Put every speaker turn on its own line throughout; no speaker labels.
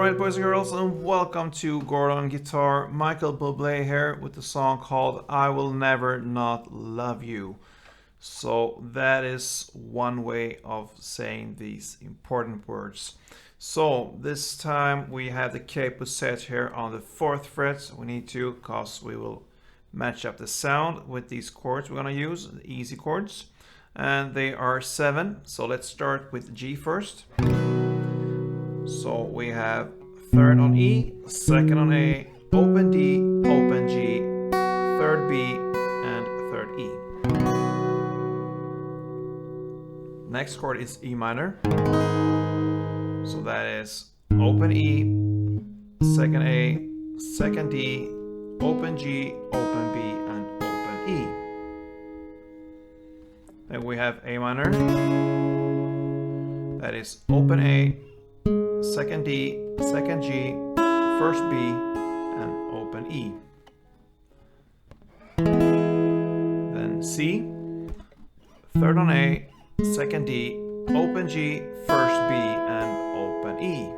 Alright, boys and girls, and welcome to Gordon Guitar. Michael Bublé here with the song called I Will Never Not Love You. So that is one way of saying these important words. So this time we have the capo set here on the 4th fret. We need to, because we will match up the sound with these chords we're going to use, the easy chords. And they are 7. So let's start with G first. So we have 3rd on E, 2nd on A, open D, open G, 3rd B, and 3rd E. Next chord is E minor. So that is open E, 2nd A, 2nd D, open G, open B, and open E. Then we have A minor. That is open A, 2nd D, 2nd G, 1st B, and open E. Then C, 3rd on A, 2nd D, open G, 1st B, and open E.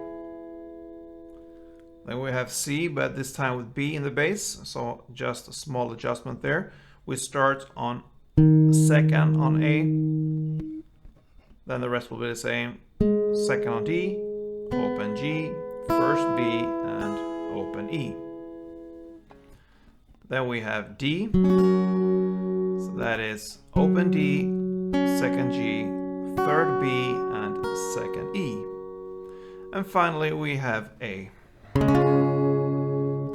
Then we have C, but this time with B in the bass, so just a small adjustment there. We start on 2nd on A, then the rest will be the same. 2nd on D, open G, 1st B, and open E. Then we have D, so that is open D, 2nd G, 3rd B, and 2nd E. And finally we have A.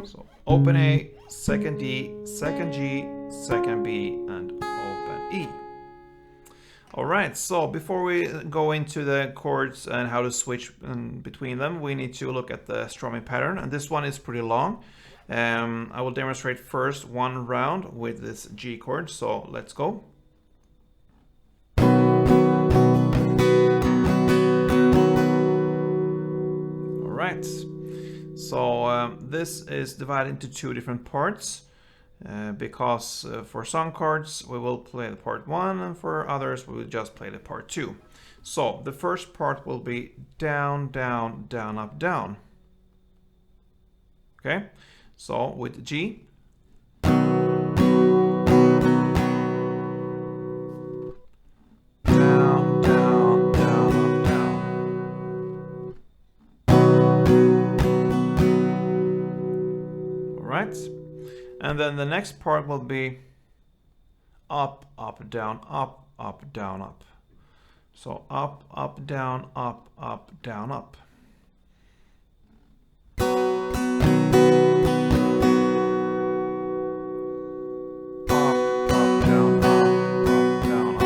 So open A, 2nd D, 2nd G, 2nd B, and open E. Alright, so before we go into the chords and how to switch between them, we need to look at the strumming pattern, and this one is pretty long. I will demonstrate first one round with this G chord, so let's go. Alright, so this is divided into 2 different parts. Because for some chords we will play the part 1 and for others we will just play the part 2. So the first part will be down, down, down, up, down. Okay, so with G. Down, down, down, up, down. All right. And then the next part will be up, up, down, up, up, down, up. So up, up, down, up, up, down, up. Up, up, down, up, up, down, up.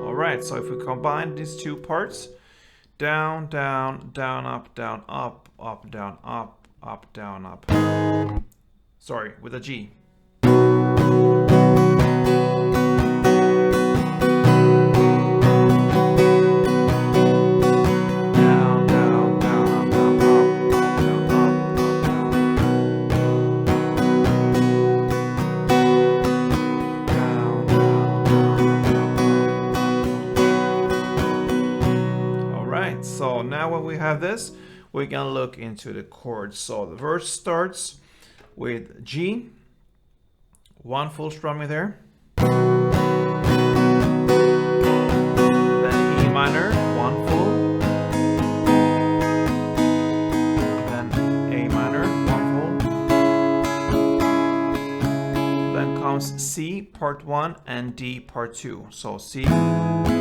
All right, so if we combine these 2 parts, down, down, down, up, down, up, up, down, up, up, down, up. Sorry, with a G. Down, down, down, up, down, up, down, up, down. Down, down, down. All right, so now when we have this, we're gonna look into the chords. So the verse starts with G, 1 full strumming there. Then E minor, 1 full. Then A minor, 1 full. Then comes C part 1 and D part 2. So C, then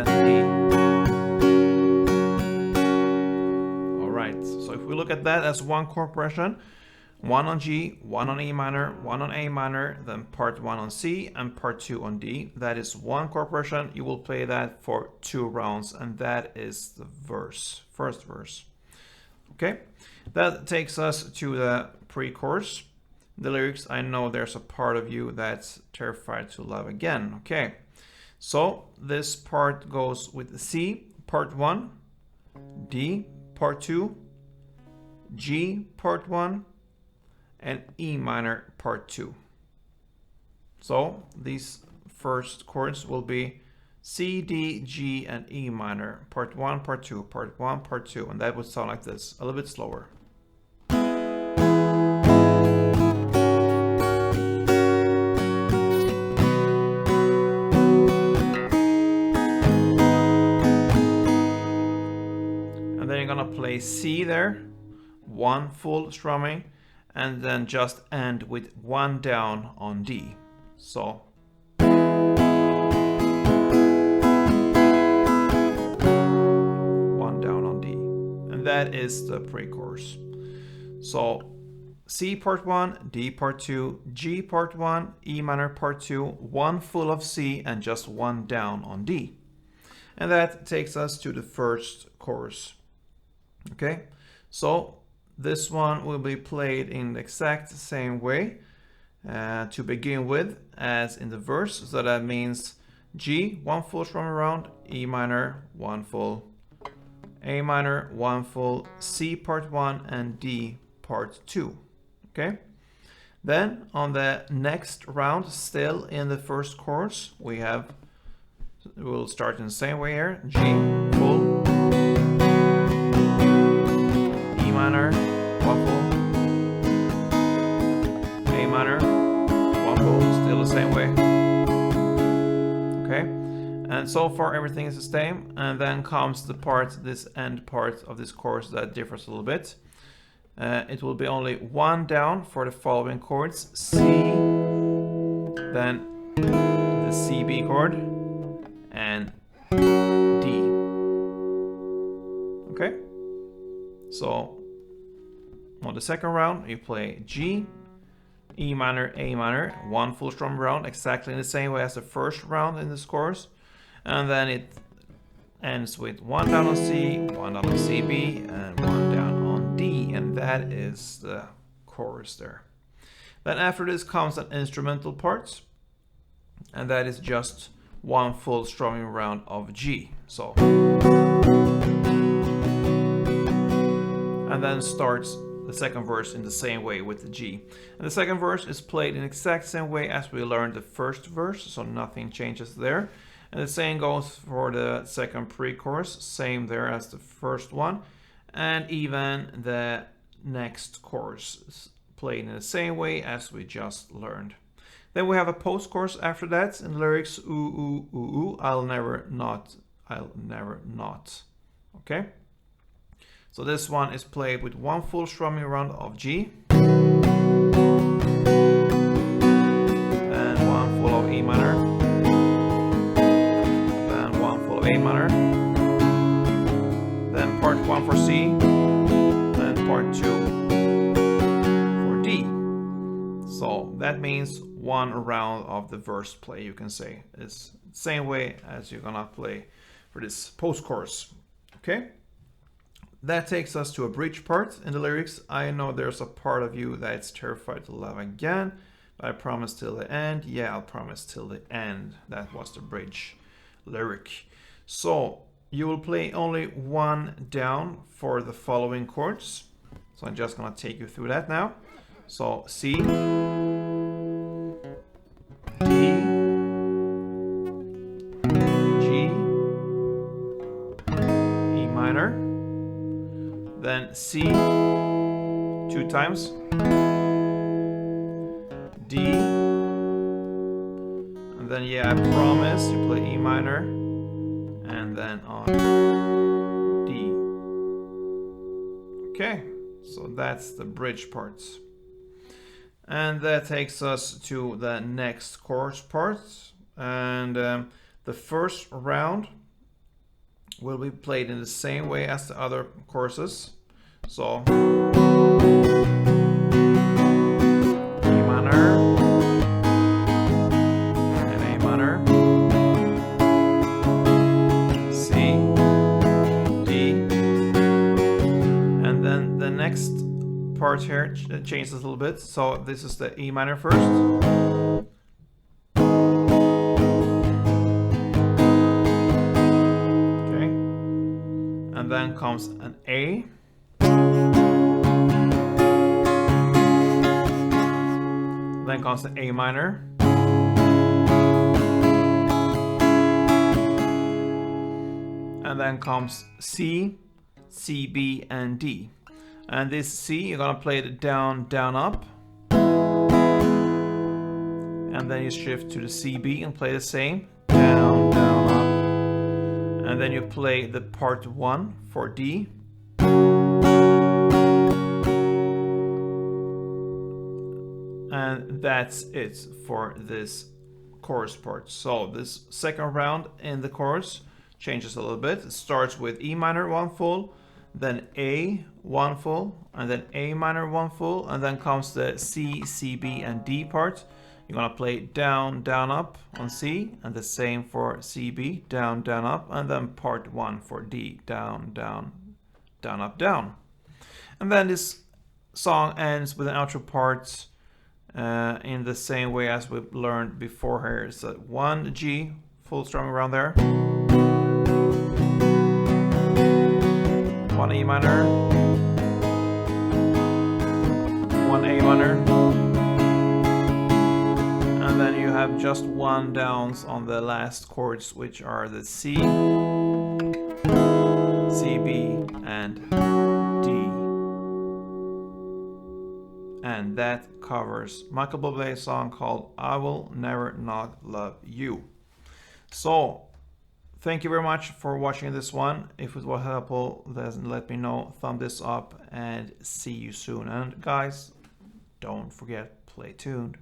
D. So if we look at that as 1 chord progression, 1 on G, 1 on E minor, 1 on A minor, then part 1 on C and part 2 on D. That is 1 chord progression. You will play that for 2 rounds, and that is the verse, first verse. Okay, that takes us to the pre-chorus. The lyrics, I know there's a part of you that's terrified to love again. Okay, so this part goes with C, part 1, D, part 2, G, part 1, and E minor, part 2. So these first chords will be C, D, G, and E minor. Part 1, part 2, part 1, part 2. And that would sound like this, a little bit slower. And then you're gonna play C there, one full strumming, and then just end with one down on D. So one down on D, and that is the pre-chorus. So C part 1, D part 2, G part 1, E minor part 2, one full of C and just one down on D. And that takes us to the first chorus. Okay, so this one will be played in the exact same way to begin with as in the verse. So that means G, one full strumming round, E minor, one full, A minor, one full, C part 1, and D part 2. Okay, then on the next round, still in the first chorus, we'll start in the same way here. G, full, E minor, one full, A minor, one full, still the same way. Okay, and so far everything is the same, and then comes the part, this end part of this chorus that differs a little bit. It will be only one down for the following chords: C, then the C B chord, and D. Okay, so on the second round you play G, E minor, A minor, one full strum round, exactly in the same way as the first round in this chorus, and then it ends with one down on C, one down on C B, and one down on D, and that is the chorus there. Then after this comes an instrumental part, and that is just one full strumming round of G. So, and then starts the second verse in the same way with the G. And the second verse is played in the exact same way as we learned the first verse, so nothing changes there. And the same goes for the second pre-chorus, same there as the first one. And even the next chorus is played in the same way as we just learned. Then we have a post-chorus after that, in lyrics, ooh, ooh, ooh, ooh, I'll never not. Okay? So this one is played with one full strumming round of G, and one full of E minor, then one full of A minor, then part 1 for C, then part 2 for D. So that means one round of the verse play, you can say. It's the same way as you're gonna play for this post-chorus. Okay? That takes us to a bridge part in the lyrics. I know there's a part of you that's terrified to love again, but I promise till the end. Yeah, I'll promise till the end. That was the bridge lyric. So you will play only one down for the following chords. So I'm just gonna take you through that now. So C, D, G, E minor, then C 2 times, D, and then yeah, I promise you play E minor, and then on D. Okay, so that's the bridge parts. And that takes us to the next chorus part, and the first round will be played in the same way as the other choruses. So E minor and A minor, C, D, and then the next part here changes a little bit. So this is the E minor first. Okay. And then comes an A. Then comes the A minor. then comes C, C, B, and D. And this C, you're gonna play it down, down, up. And then you shift to the C, B and play the same, down, down, up. And then you play the part 1 for D. And that's it for this chorus part. So this second round in the chorus changes a little bit. It starts with E minor 1 full, then A 1 full, and then A minor 1 full, and then comes the C, C, B, and D part. You're gonna play down, down, up on C, and the same for C, B, down, down, up, and then part 1 for D, down, down, down, up, down. And then this song ends with an outro part in the same way as we've learned before here. So 1 G, full strumming around there. 1 E minor. 1 A minor. And then you have just 1 downs on the last chords, which are the C, C, B, and D. And that covers Michael Bublé's song called I Will Never Not Love You. So, thank you very much for watching this one. If it was helpful, then let me know. Thumb this up and see you soon. And guys, don't forget, play tuned.